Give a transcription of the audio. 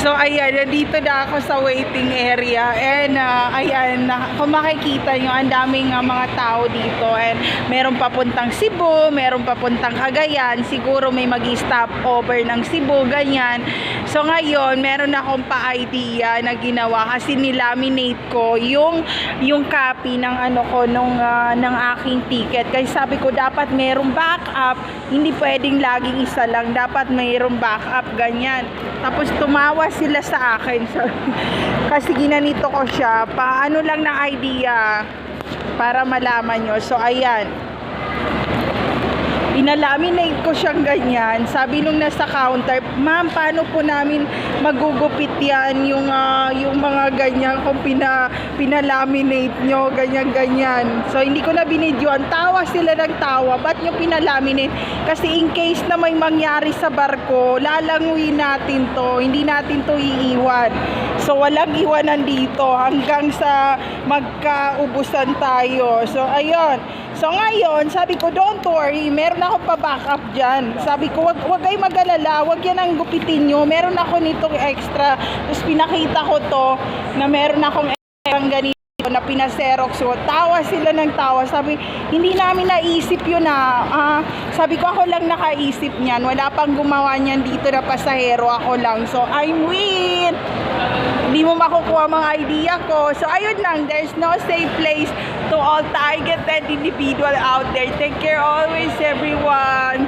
So ayan, nandito na ako sa waiting area and ayan, kung makikita nyo, ang daming mga tao dito and meron papuntang Cebu, meron papuntang Cagayan, siguro may mag-stop over ng Cebu, ganyan. So ngayon, meron akong pa-idea na ginawa kasi nilaminate ko yung copy ng ano ko ng aking ticket. Kasi sabi ko dapat merong backup, hindi pwedeng laging isa lang, dapat mayroong backup, ganyan. Tapos tumawa sila sa akin. So, kasi ginanito ko siya, paano lang na idea para malaman nyo. So ayan, pinalaminate ko siyang ganyan. Sabi nung nasa counter, ma'am, paano po namin magugupit yan yung mga ganyan kung pinalaminate nyo, ganyan. So hindi ko na binidyoan. Tawa sila ng tawa. Ba't nyo pinalaminate? Kasi in case na may mangyari sa barko, lalanguin natin to. Hindi natin to iiwan. So walang iwanan dito hanggang sa magkaubusan tayo. So ayun. So ngayon, sabi ko, don't worry, meron ako pa-backup dyan. Sabi ko, wag kayo mag-alala, wag yan ang gupitin nyo. Meron ako nitong extra. Tapos pinakita ko to na meron akong extra ganito na pinaserox. So tawa sila ng tawa. Sabi, hindi namin naisip yun sabi ko, ako lang nakaisip niyan. Wala pang gumawa niyan dito na pasahero, ako lang. So I'm win! Hindi mo makukuha mga idea ko. So ayun lang, there's no safe place to all targeted individual out there. Take care always, everyone.